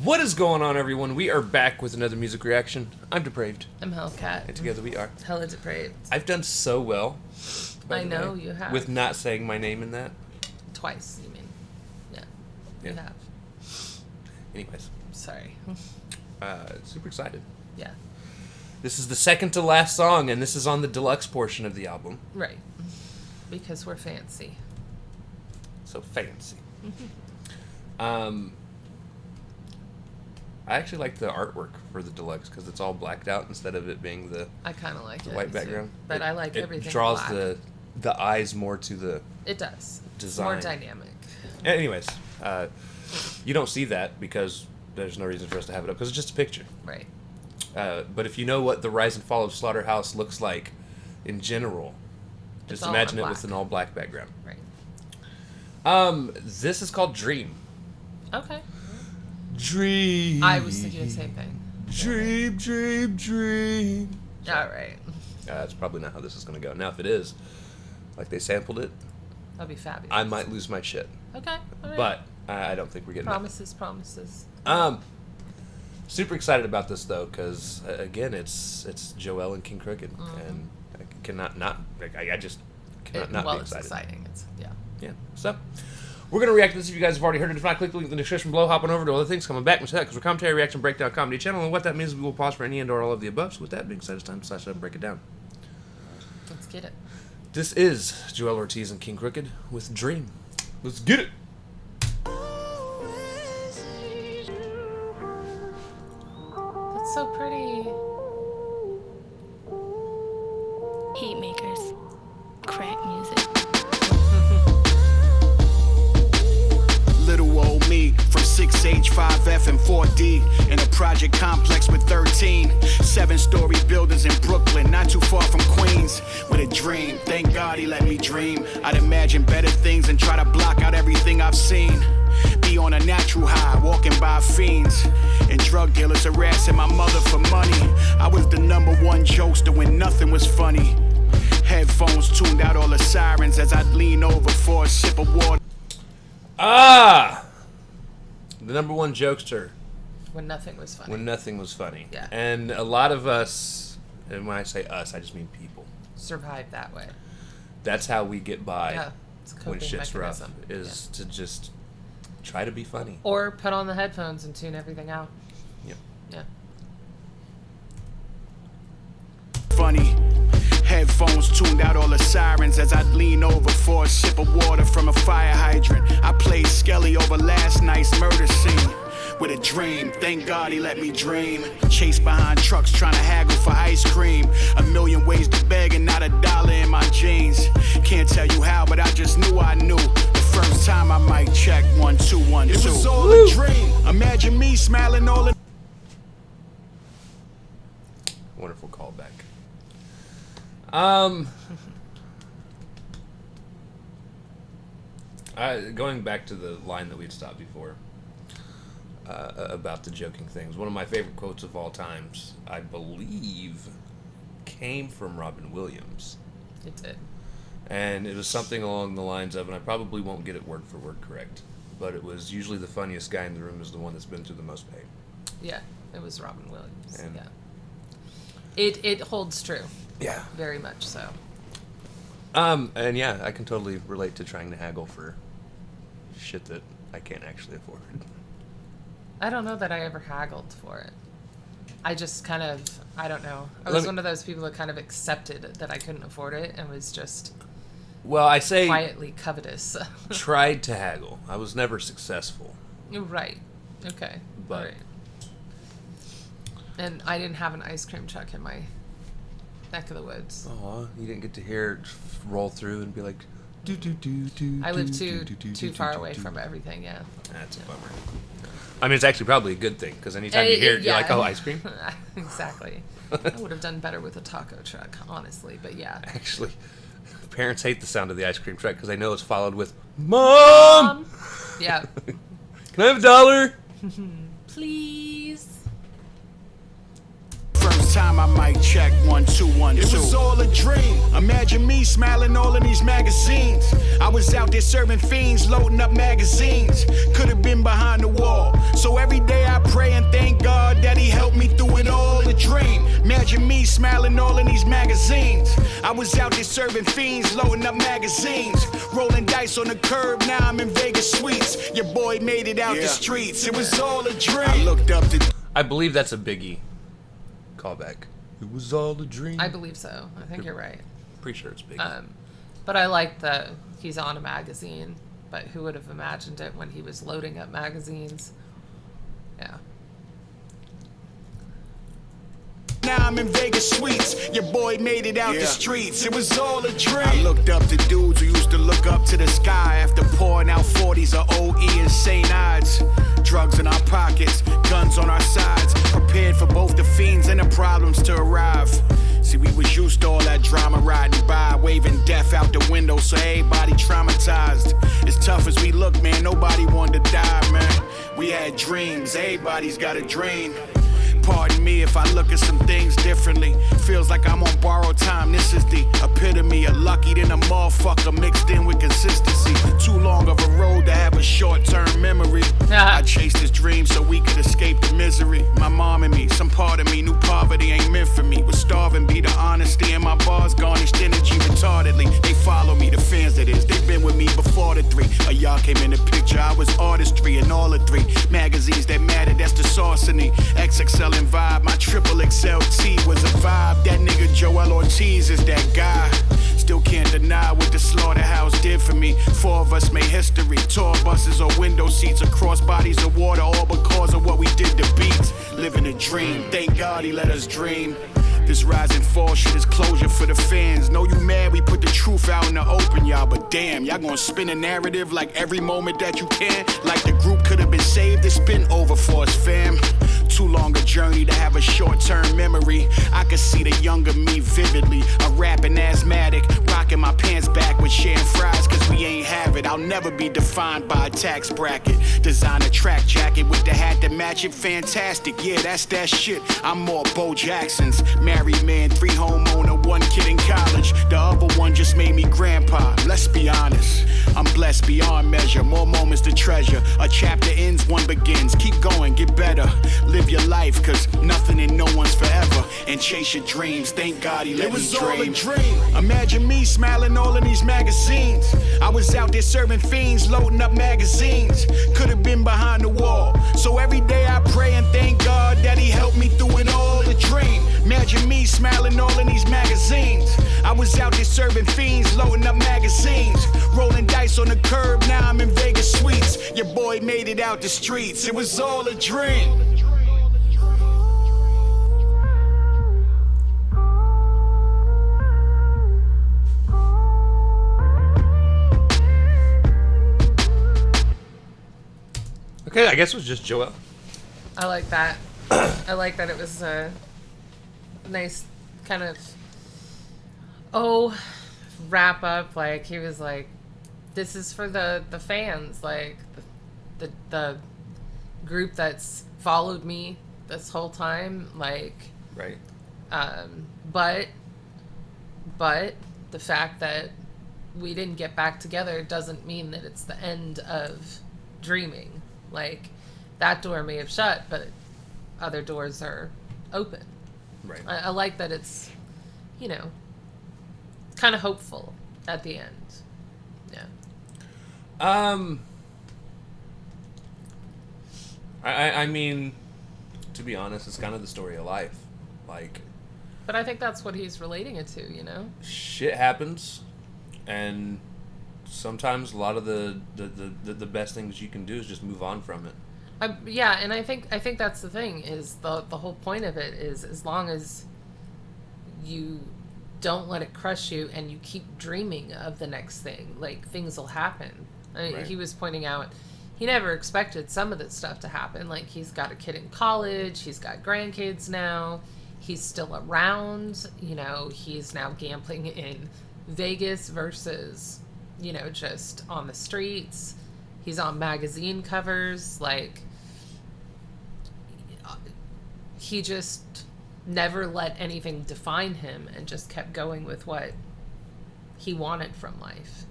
What is going on, everyone? We are back with another music reaction. I'm Depraved. I'm Hellcat. And together we are HellaDepraved. I've done so well. I know you have. With not saying my name in that. Twice, you mean? Yeah. You have. Anyways. Sorry. Super excited. Yeah. This is the second to last song, and this is on the deluxe portion of the album. Right. Because we're fancy. So fancy. I actually like the artwork for the deluxe because it's all blacked out instead of it being the I kind of like the white background. But I like everything. It draws black. the eyes more to the It does. design. It's more dynamic. Anyways, you don't see that because there's no reason for us to have it up because it's just a picture. Right. But if you know what the rise and fall of Slaughterhouse looks like in general, just imagine it with an all black background. Right. This is called Dream. Okay. Dream. I was thinking the same thing. Dream, dream, dream. All right. That's probably not how this is going to go. Now, if it is, like they sampled it, That'd be fabulous. I might lose my shit. Okay. All right. But I don't think we're getting promises. Promises. Super excited about this though, because again, it's Joell and King Crooked, and I cannot not. I just cannot not be excited. It's exciting. Yeah. So we're gonna react to this. If you guys have already heard it, if not, click the link in the description below. Hop on over to other things. Coming back because we're commentary, reaction, breakdown, comedy channel, and what that means is we will pause for any and or all of the above. So with that being said, it's time to slash it up and break it down. Let's get it. This is Joell Ortiz and King Crooked with Dream. Let's get it. That's so pretty. Heat makers. Crack music. Little old me from 6H, 5F, and 4D in a project complex with 13 7-story buildings in Brooklyn, not too far from Queens. With a dream, thank God he let me dream. I'd imagine better things and try to block out everything I've seen. Be on a natural high, walking by fiends and drug dealers harassing my mother for money. I was the #1 jokester when nothing was funny. Headphones tuned out all the sirens as I'd lean over for a sip of water. The #1 jokester. When nothing was funny. When nothing was funny. Yeah. And a lot of us, and when I say us, I just mean people. Survive that way. That's how we get by Yeah. It's a when coping shit's mechanism. rough, is to just try to be funny. Or put on the headphones and tune everything out. Yep. Yeah. Funny. Headphones tuned out all the sirens as I'd lean over for a sip of water from a fire hydrant. I played Skelly over last night's murder scene. With a dream, thank God he let me dream. Chase behind trucks trying to haggle for ice cream. A million ways to beg and not $1 in my jeans. Can't tell you how, but I just knew I knew. The first time I might check 1 2 1 2. It was all a dream. Imagine me smiling all the. Wonderful callback. Going back to the line that we'd stopped before about the joking things, one of my favorite quotes of all times, I believe, came from Robin Williams. It did. And it was something along the lines of, and I probably won't get it word for word correct, but it was usually the funniest guy in the room is the one that's been through the most pain. Yeah, it was Robin Williams. And yeah. It holds true. Yeah. Very much so. And yeah, I can totally relate to trying to haggle for shit that I can't actually afford. I don't know that I ever haggled for it. I just kind of, I don't know. I was one of those people that kind of accepted that I couldn't afford it and was just I say quietly covetous. tried to haggle. I was never successful. Right. Okay. But right. And I didn't have an ice cream truck in my neck of the woods. Oh, you didn't get to hear it roll through and be like, do do do do. I live too far away from everything. Yeah. That's a bummer. I mean, it's actually probably a good thing because anytime you hear it, you're like, oh, ice cream. Exactly. I would have done better with a taco truck, honestly. But yeah. Actually, parents hate the sound of the ice cream truck because they know it's followed with Mom. Yeah. Can I have $1? Please. First time I might check 1 2 1 2. It was all a dream. Imagine me smiling all in these magazines. I was out there serving fiends, loading up magazines. Could have been behind the wall. So every day I pray Imagine me smiling all in these magazines. I was out there serving fiends, loading up magazines, rolling dice on the curb. Now I'm in Vegas suites. Your boy made it out the streets. It was all a dream. I looked up to. I believe that's a Biggie callback. It was all a dream. I believe so. I think you're right. Pretty sure it's Biggie. But I like that he's on a magazine. But who would have imagined it when he was loading up magazines? Yeah. Now I'm in Vegas suites. Your boy made it out the streets. It was all a dream. I looked up to dudes who used to look up to the sky after pouring out 40s of OE and St. Odds. Drugs in our pockets, guns on our sides, prepared for both the fiends and the problems to arrive. See, we was used to all that drama riding by, waving death out the window, so everybody traumatized. As tough as we look, man, nobody wanted to die, man. We had dreams, everybody's got a dream. Pardon me if I look at some things differently. Feels like I'm on borrowed time. This is the epitome of lucky than a motherfucker mixed in with consistency. Too long of a road to have a short-term memory. I chased this dream so we could escape the misery. My mom and me, some part of me knew poverty ain't meant for me. Was starving, be the honesty, and my bars garnished energy retardedly. They follow me, the fans that is. They've been with me before the 3. Y'all came in the picture, I was artistry in all the 3 magazines that mattered. That's the sauce in me. XXL and vibe, my triple XLT was a vibe. That nigga Joell Ortiz is that guy. Still can't deny what the slaughterhouse did for me. 4 of us made history. Tour buses or window seats across bodies of water, all because of what we did to beats. Living a dream, thank God he let us dream. This rise and fall shit is closure for the fans. Know you mad we put the truth out in the open, y'all, but damn, y'all gonna spin a narrative like every moment that you can. Like the group could have been saved, it's been over for us, fam. Too long a journey to have a short-term memory. I could see the younger me vividly. A rapping asthmatic, rocking my pants back with sharing fries, cause we ain't have it. I'll never be defined by a tax bracket. Design a track jacket with the hat to match it, fantastic. Yeah, that's that shit. I'm more Bo Jackson's. Married man, 3 homeowner, 1 kid in college. The other one just made me grandpa. Let's be honest, I'm blessed beyond measure. More moments to treasure. A chapter ends, one begins. Keep going, get better. Live your life, cause nothing and no one's forever. And chase your dreams, thank God he let me dream. It was all a dream. Imagine me smiling all in these magazines. I was out there serving fiends, loading up magazines. Could have been behind the wall. So every day I pray and thank God that he helped me through it all, a dream. Imagine me smiling all in these magazines. I was out there serving fiends, loading up magazines, rolling dice on the curb. Now I'm in Vegas suites. Your boy made it out the streets. It was all a dream. Okay, I guess it was just Joell. I like that. I like that it was a nice kind of wrap up. Like he was like, this is for the fans, like the group that's followed me this whole time, like Right. But the fact that we didn't get back together doesn't mean that it's the end of dreaming. Like, that door may have shut, but other doors are open. Right. I like that it's, kind of hopeful at the end. Yeah. I mean, to be honest, it's kind of the story of life. Like, but I think that's what he's relating it to, shit happens, and sometimes a lot of the best things you can do is just move on from it. Yeah, and I think that's the thing, is the whole point of it is, as long as you don't let it crush you and you keep dreaming of the next thing, like, things will happen. Right. He was pointing out he never expected some of this stuff to happen. Like, he's got a kid in college, he's got grandkids now, he's still around, he's now gambling in Vegas versus, just on the streets. He's on magazine covers. Like, he just never let anything define him and just kept going with what he wanted from life,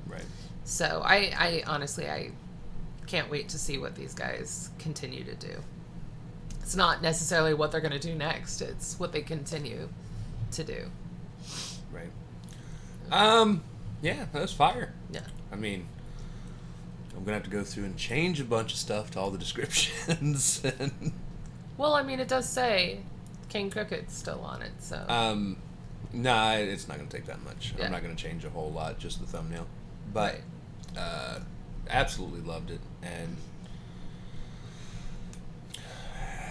Right. So I honestly, I can't wait to see what these guys continue to do. It's not necessarily what they're going to do next. It's what they continue to do. Right. Yeah, that was fire. Yeah. I mean, I'm gonna have to go through and change a bunch of stuff to all the descriptions. And, Well, I mean, it does say King Crooked's still on it, so. nah, it's not gonna take that much. Yeah. I'm not gonna change a whole lot, just the thumbnail. But absolutely loved it, and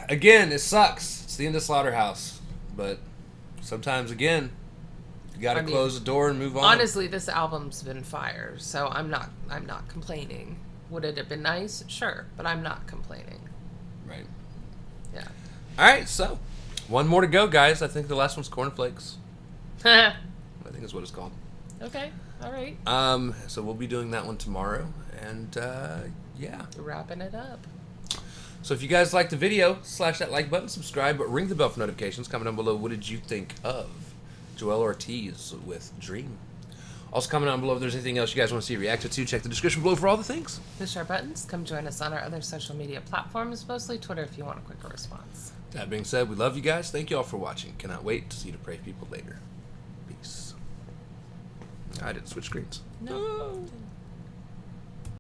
again, it sucks. It's the end of Slaughterhouse, but sometimes again, you gotta close the door and move on. Honestly, this album's been fire, so I'm not complaining. Would it have been nice? Sure, but I'm not complaining. Right. Yeah. All right, so one more to go, guys. I think the last one's Cornflakes. I think that's what it's called. Okay. All right. So we'll be doing that one tomorrow, and yeah. Wrapping it up. So if you guys liked the video, slash that like button, subscribe, but ring the bell for notifications. Comment down below, what did you think of Joell Ortiz with Dream? Also comment down below if there's anything else you guys want to see reacted to. Check the description below for all the things. Push our buttons. Come join us on our other social media platforms, mostly Twitter if you want a quicker response. That being said, we love you guys. Thank you all for watching. Cannot wait to see you depraved people later. Peace. I didn't switch screens. No.